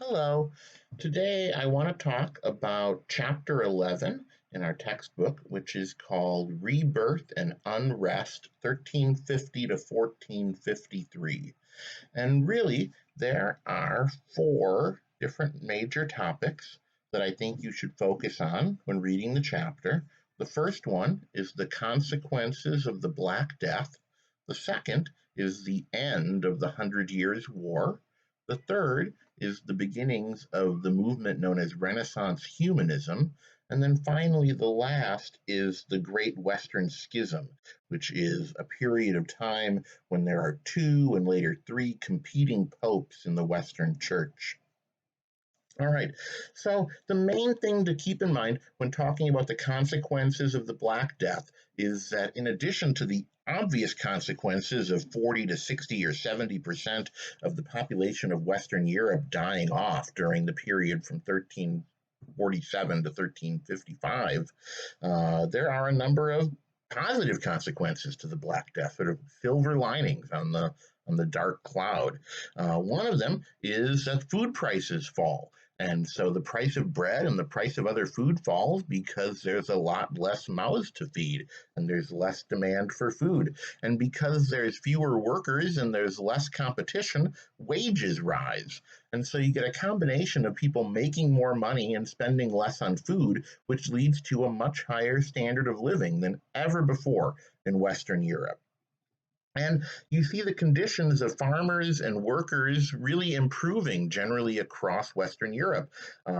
Hello. Today I want to talk about Chapter 11 in our textbook, which is called Rebirth and Unrest 1350 to 1453. And really, there are four different major topics that I think you should focus on when reading the chapter. The first one is the consequences of the Black Death. The second is the end of the Hundred Years' War. The third is the beginnings of the movement known as Renaissance humanism. And then finally, the last is the Great Western Schism, which is a period of time when there are two and later three competing popes in the Western Church. All right, so the main thing to keep in mind when talking about the consequences of the Black Death is that in addition to the obvious consequences of 40 to 60 or 70% of the population of Western Europe dying off during the period from 1347 to 1355, there are a number of positive consequences to the Black Death, sort of silver linings on the dark cloud. One of them is that food prices fall. And so the price of bread and the price of other food falls because there's a lot less mouths to feed and there's less demand for food. And because there's fewer workers and there's less competition, wages rise. And so you get a combination of people making more money and spending less on food, which leads to a much higher standard of living than ever before in Western Europe. And you see the conditions of farmers and workers really improving generally across Western Europe.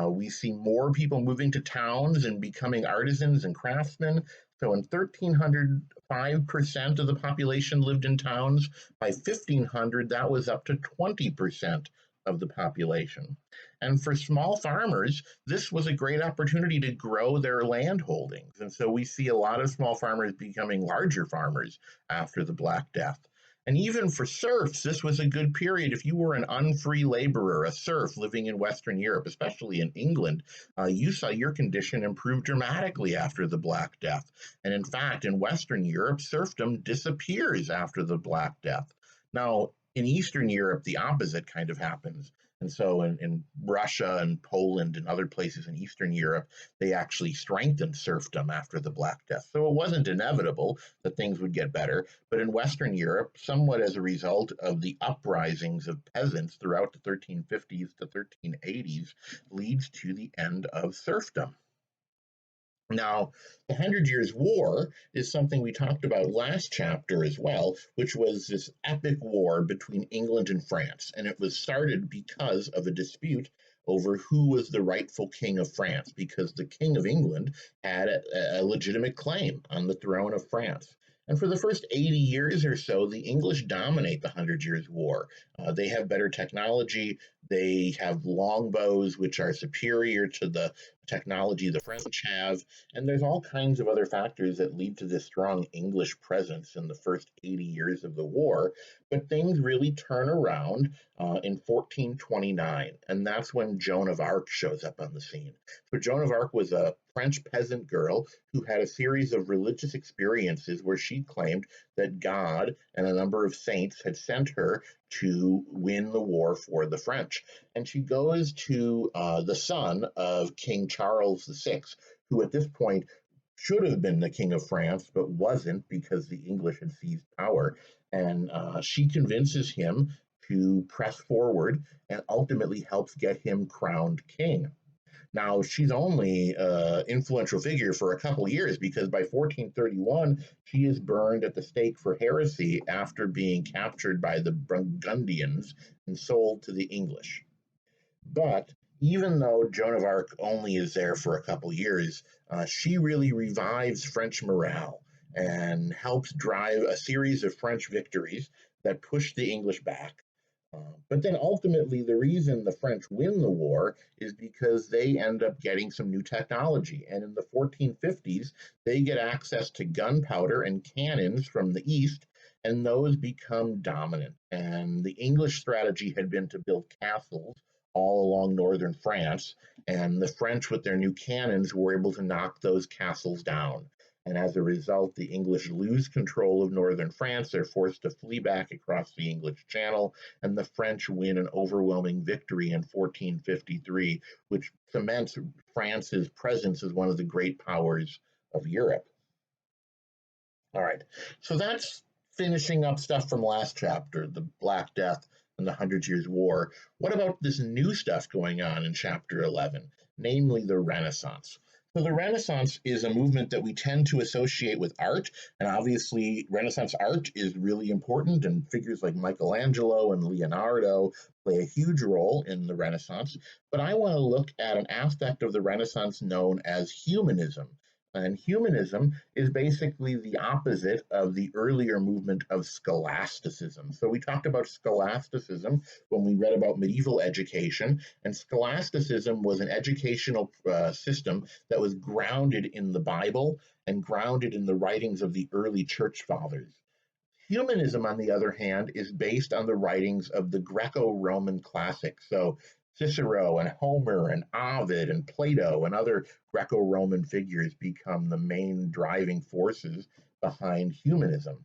We see more people moving to towns and becoming artisans and craftsmen. So in 1300, 5% of the population lived in towns. By 1500, that was up to 20% of the population. And for small farmers, this was a great opportunity to grow their land holdings. And so we see a lot of small farmers becoming larger farmers after the Black Death. And even for serfs, this was a good period. If you were an unfree laborer, a serf living in Western Europe, especially in England, you saw your condition improve dramatically after the Black Death. And in fact, in Western Europe, serfdom disappears after the Black Death. Now, in Eastern Europe, the opposite kind of happens. And so in Russia and Poland and other places in Eastern Europe, they actually strengthened serfdom after the Black Death. So it wasn't inevitable that things would get better. But in Western Europe, somewhat as a result of the uprisings of peasants throughout the 1350s to 1380s, leads to the end of serfdom. Now, the Hundred Years' War is something we talked about last chapter as well, which was this epic war between England and France. And it was started because of a dispute over who was the rightful king of France, because the king of England had a legitimate claim on the throne of France. And for the first 80 years or so, the English dominate the Hundred Years' War. They have better technology. They have longbows, which are superior to the technology the French have. And there's all kinds of other factors that lead to this strong English presence in the first 80 years of the war. But things really turn around in 1429. And that's when Joan of Arc shows up on the scene. So Joan of Arc was a French peasant girl who had a series of religious experiences where she claimed that God and a number of saints had sent her to win the war for the French. And she goes to the son of King Charles VI, who at this point should have been the king of France, but wasn't because the English had seized power. And she convinces him to press forward and ultimately helps get him crowned king. Now, she's only an influential figure for a couple of years because by 1431, she is burned at the stake for heresy after being captured by the Burgundians and sold to the English. But even though Joan of Arc only is there for a couple years, she really revives French morale and helps drive a series of French victories that push the English back. But then ultimately, the reason the French win the war is because they end up getting some new technology. And in the 1450s, they get access to gunpowder and cannons from the East, and those become dominant. And the English strategy had been to build castles all along northern France, and the French, with their new cannons, were able to knock those castles down. And as a result, the English lose control of northern France. They're forced to flee back across the English Channel, and the French win an overwhelming victory in 1453, which cements France's presence as one of the great powers of Europe. All right, so that's finishing up stuff from last chapter, the Black Death and the Hundred Years' War. What about this new stuff going on in chapter 11, namely the Renaissance? So the Renaissance is a movement that we tend to associate with art, and obviously Renaissance art is really important, and figures like Michelangelo and Leonardo play a huge role in the Renaissance. But I want to look at an aspect of the Renaissance known as humanism. And humanism is basically the opposite of the earlier movement of scholasticism. So we talked about scholasticism when we read about medieval education, and scholasticism was an educational system that was grounded in the Bible and grounded in the writings of the early church fathers. Humanism, on the other hand, is based on the writings of the Greco-Roman classics. So Cicero and Homer and Ovid and Plato and other Greco-Roman figures become the main driving forces behind humanism.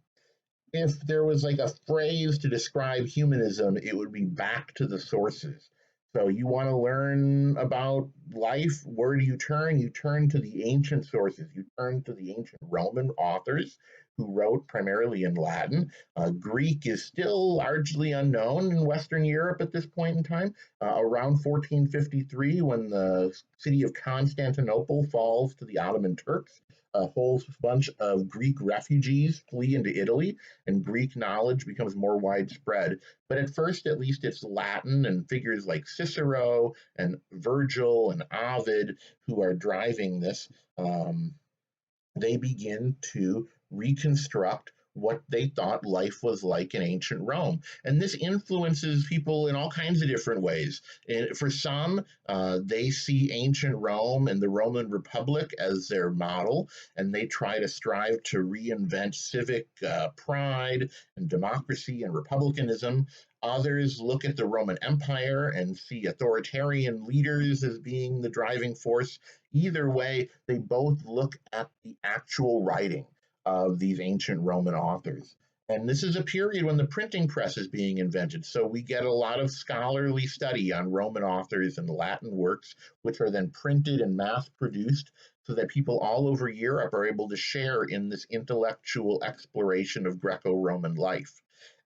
If there was like a phrase to describe humanism, it would be back to the sources. So you want to learn about life, where do you turn? You turn to the ancient sources. You turn to the ancient Roman authors who wrote primarily in Latin. Greek is still largely unknown in Western Europe at this point in time. Around 1453, when the city of Constantinople falls to the Ottoman Turks, a whole bunch of Greek refugees flee into Italy, and Greek knowledge becomes more widespread. But at first, at least, it's Latin and figures like Cicero and Virgil and Ovid who are driving this. They begin to reconstruct what they thought life was like in ancient Rome. And this influences people in all kinds of different ways. And for some, they see ancient Rome and the Roman Republic as their model, and they try to strive to reinvent civic pride and democracy and republicanism. Others look at the Roman Empire and see authoritarian leaders as being the driving force. Either way, they both look at the actual writing of these ancient Roman authors. And this is a period when the printing press is being invented. So we get a lot of scholarly study on Roman authors and Latin works, which are then printed and mass produced so that people all over Europe are able to share in this intellectual exploration of Greco Roman life.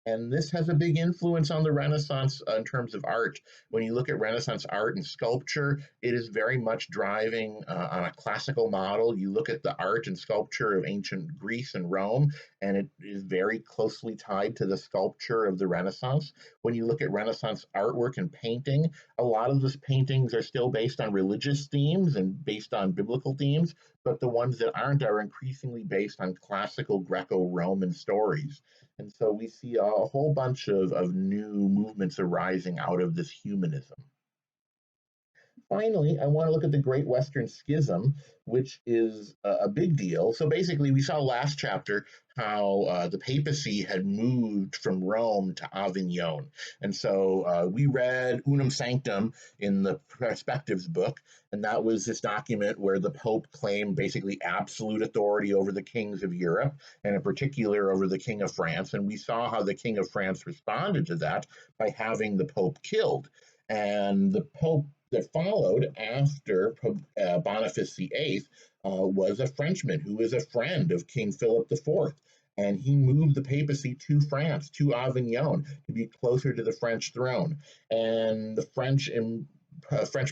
And this has a big influence on the Renaissance in terms of art. When you look at Renaissance art and sculpture, it is very much driving on a classical model. You look at the art and sculpture of ancient Greece and Rome, and it is very closely tied to the sculpture of the Renaissance. When you look at Renaissance artwork and painting, a lot of those paintings are still based on religious themes and based on biblical themes, but the ones that aren't are increasingly based on classical Greco-Roman stories. And so we see a whole bunch of new movements arising out of this humanism. Finally, I want to look at the Great Western Schism, which is a big deal. So basically, we saw last chapter how the papacy had moved from Rome to Avignon. And so we read Unum Sanctum in the Perspectives book, and that was this document where the Pope claimed basically absolute authority over the kings of Europe, and in particular over the King of France. And we saw how the King of France responded to that by having the Pope killed. And the Pope that followed after Boniface VIII was a Frenchman who was a friend of King Philip IV. And he moved the papacy to France, to Avignon, to be closer to the French throne. And the French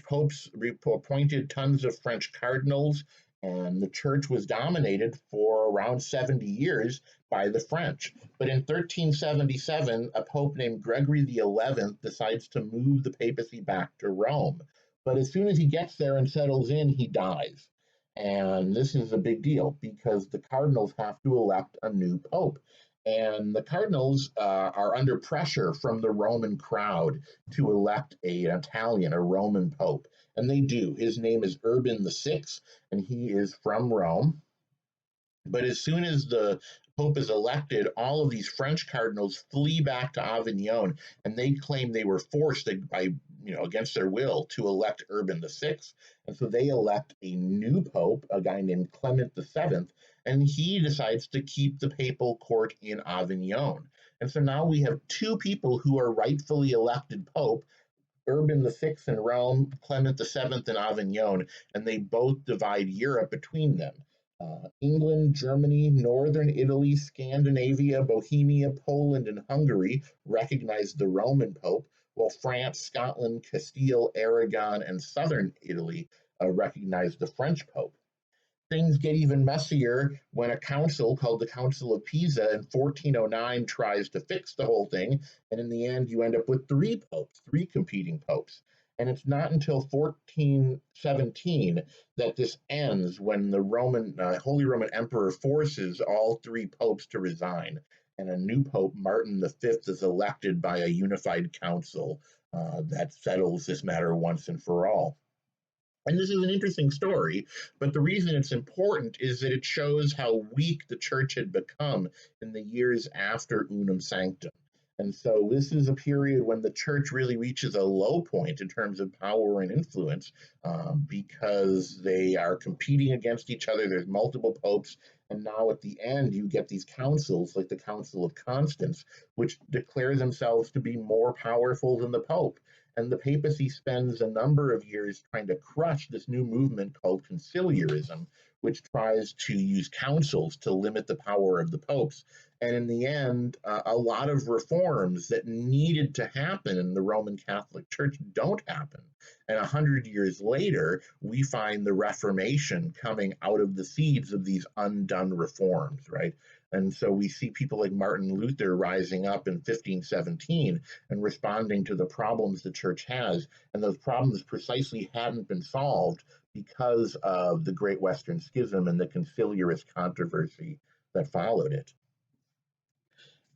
popes appointed tons of French cardinals, and the church was dominated for around 70 years by the French. But in 1377, a pope named Gregory XI decides to move the papacy back to Rome. But as soon as he gets there and settles in, he dies. And this is a big deal because the cardinals have to elect a new pope. And the cardinals are under pressure from the Roman crowd to elect an Italian, a Roman pope. And they do. His name is Urban VI, and he is from Rome. But as soon as the Pope is elected, all of these French cardinals flee back to Avignon, and they claim they were forced by, against their will to elect Urban VI. And so they elect a new Pope, a guy named Clement VII, and he decides to keep the papal court in Avignon. And so now we have two people who are rightfully elected pope, Urban VI in Rome, Clement VII in Avignon, and they both divide Europe between them. England, Germany, Northern Italy, Scandinavia, Bohemia, Poland, and Hungary recognize the Roman Pope, while France, Scotland, Castile, Aragon, and Southern Italy recognize the French Pope. Things get even messier when a council called the Council of Pisa in 1409 tries to fix the whole thing, and in the end, you end up with three popes, three competing popes. And it's not until 1417 that this ends, when the Holy Roman Emperor forces all three popes to resign, and a new pope, Martin V, is elected by a unified council that settles this matter once and for all. And this is an interesting story, but the reason it's important is that it shows how weak the church had become in the years after Unum Sanctum. And so this is a period when the church really reaches a low point in terms of power and influence, because they are competing against each other. There's multiple popes. And now at the end, you get these councils like the Council of Constance, which declare themselves to be more powerful than the Pope. And the papacy spends a number of years trying to crush this new movement called conciliarism, which tries to use councils to limit the power of the popes. And in the end, a lot of reforms that needed to happen in the Roman Catholic Church don't happen. And 100 years later, we find the Reformation coming out of the seeds of these undone reforms, right? And so we see people like Martin Luther rising up in 1517 and responding to the problems the church has. And those problems precisely hadn't been solved because of the Great Western Schism and the conciliarist controversy that followed it.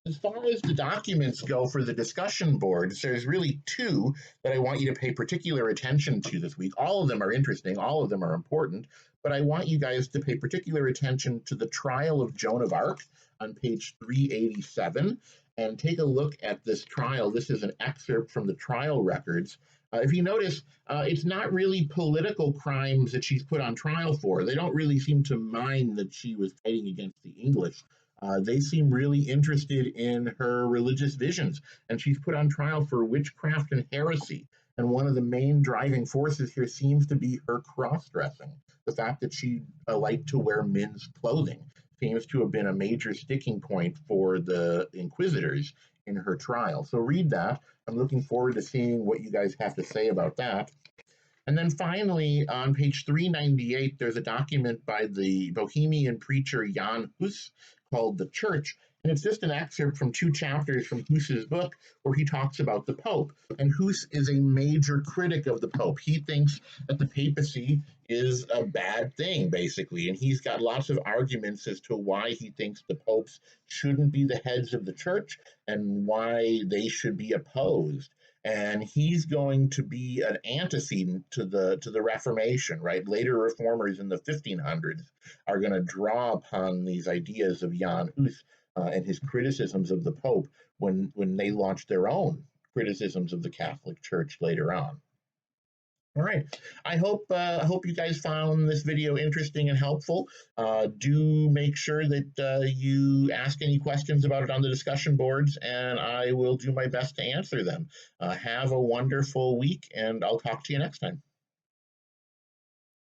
As far as the documents go for the discussion boards, there's really two that I want you to pay particular attention to this week. All of them are interesting, all of them are important, but I want you guys to pay particular attention to the trial of Joan of Arc on page 387, and take a look at this trial. This is an excerpt from the trial records. If you notice, it's not really political crimes that she's put on trial for. They don't really seem to mind that she was fighting against the English. They seem really interested in her religious visions, and she's put on trial for witchcraft and heresy. And one of the main driving forces here seems to be her cross-dressing. The fact that she liked to wear men's clothing seems to have been a major sticking point for the inquisitors in her trial. So read that. I'm looking forward to seeing what you guys have to say about that. And then finally, on page 398, there's a document by the Bohemian preacher Jan Hus called The Church. And it's just an excerpt from 2 chapters from Hus's book where he talks about the Pope. And Hus is a major critic of the Pope. He thinks that the papacy is a bad thing, basically. And he's got lots of arguments as to why he thinks the popes shouldn't be the heads of the church and why they should be opposed. And he's going to be an antecedent to the Reformation, right? Later reformers in the 1500s are going to draw upon these ideas of Jan Hus and his criticisms of the Pope when they launched their own criticisms of the Catholic Church later on. All right. I hope you guys found this video interesting and helpful. Do make sure that you ask any questions about it on the discussion boards, and I will do my best to answer them. Have a wonderful week, and I'll talk to you next time.